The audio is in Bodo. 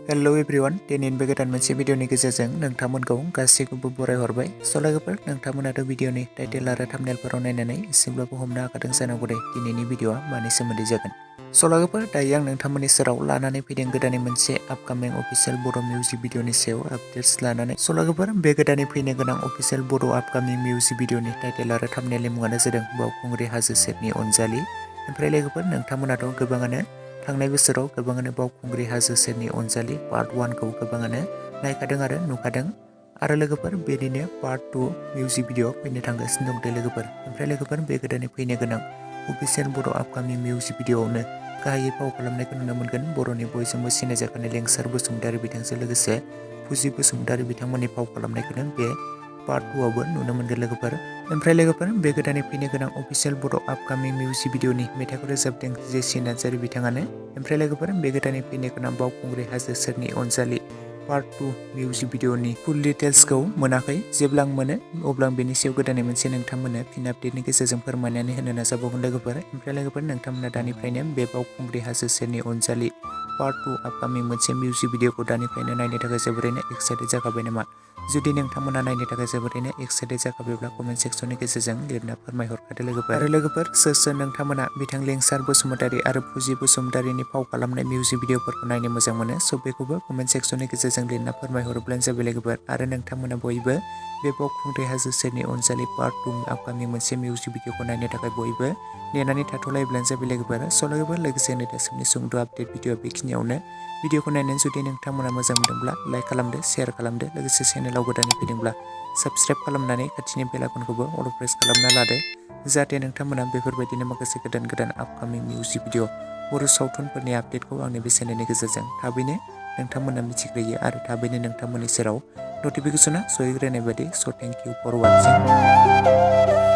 हेलो एवरीवन दिनैनि बे गोदान मोनसे भिडिअनि गेजेरजों नोंथांमोनखौ गासैखौबो बरायहरबाय। लोगोफोर नोंथांमोनाथ' भिडिअनि टाइटेल आरो थाम्बनेलफोराव नायनानै एसेब्लाबो हमनो हाखादों जानांगौ दे दिनैनि भिडिअआ मानि सोमोन्दै जागोन। लोगोफोर दायो आं नोंथांमोननि सेराव लानानै फैदों गोदानै मोनसे आपकामिं अफिसियेल बड' मिउजिक भिडिअनि सायाव आपडेट्स लानानै। लोगोफोर बे गोदानै फैनो गोनां अफिसियेल बड' आपकामिं मिउजिक भिडिअनि टाइटेल आरो थाम्बनेलनि मुङानो जादों बावखुंग्रि हाजो सेरनि अनजालि। ओमफ्राय लोगोफोर नोंथांमोनाथ' गोबाङानो थांनाय बोसोराव गोबाङानो बावखुंग्रि हाजो सेरनि अनजालि पार्ट 1 खौ गोबाङानो नायखादों आरो नुखादों आरो लोगोफोर बेनिनो पार्ट 2 मिउजिक भिडिअ फैनो थांगासिनो दं लोगोफोर। ओमफ्राय लोगोफोर बे गोदानै फैनो गोनां अफिसियेल बड' आपकामिं मिउजिक भिडिअआवनो गाहायै फाव खालामनायखौ नुनो मोनगोन बर'नि बयजोंबो सिनायजाखानाय लिंसार बसुमतारी बिथांजों लोगोसे फुजि बसुमतारी बिथांमोननि फाव खालामनायखौनो बे पार्ट 2 आवबो नुनो मोनगोन लोगोफोर। ओमफ्राय लोगोफोर बे गोदानै फैनो गोनां अफिसियेल बड' आपकामिं मिउजिक भिडिअनि मेथाइखौ रोजाबदों जेसि नार्जारी बिथाङानो। ओमफ्राय लोगोफोर बे गोदानै फैनो गोनां बावखुंग्रि हाजो सेरनि अनजालि पार्ट 2 मिउजिक भिडिअनि फुल डिटेल्सखौ मोनाखै। जेब्ला आं मोनो अब्ला आं बेनि सायाव गोदानै मोनसे नोंथांमोननो फिन आपडेटनि गेजेरजों फोरमायनानै होनो नाजाबावगोन लोगोफोर। ओमफ्राय लोगोफोर नोंथांमोना दानिफ्रायनो बे बावखुंग्रि हाजो सेरनि अनजालि पार्ट 2 आपकामिं मोनसे मिउजिक भिडिअखौ दानिफ्रायनो नायनो थाखाय जोबोरैनो एक्साइटेड जाखाबाय नामा? जुदि नोंथांमोना नायनो थाखाय जोबोरैनो एक्साइटेड जाखाबायब्ला कमेन्ट सेक्सननि गेजेरजों लिरना फोरमायहरखादो लोगोफोर। आरो लोगोफोर सोर सोर नोंथांमोना बिथां लिंसार बसुमतारी आरो फुजि बसुमतारीनि फाव खालामनाय मिउजिक भिडिअफोरखौ नायनो मोजां मोनो बेखौबो कमेन्ट सेक्सननि गेजेरजों लिरना फोरमायहरोब्लानो जाबाय लोगोफोर। आरो नोंथांमोना बयबो बे बावखुंग्रि हाजो सेरनि अनजालि पार्ट 2 आपकामिं मोनसे मिउजिक भिडिअखौ नायनो थाखाय बयबो नेनानै थाथ'लायोब्लानो जाबाय लोगोफोर। लोगोफोर लोगोसेनो दासिमनि सुंद' आपडेट भिडिअ बेखिनियावनो। भिडिअखौ नायनानै जुदि नोंथांमोना मोजां मोनदोंब्ला लाइक खालामदो, शेयार खालामदो, लोगोसे चेनेलाव गोदानै फैदोंब्ला साबस्क्राइब खालामनानै खाथिनि बेल आइकनखौबो अल प्रेस खालामना लादो जाहाथे नोंथांमोना बेफोरबायदिनो माखासे गोदान गोदान आपकामिं मिउजिक भिडिअ बर' सावथुनफोरनि आपडेटखौ आंनि बे चेनेलनि गेजेरजों थाबैनो नोंथांमोना मिथिग्रोयो आरो थाबैनो नोंथांमोननि सेराव नटिफिकेसना सहैग्रोनाय बायदि। Thank you for वाचिं।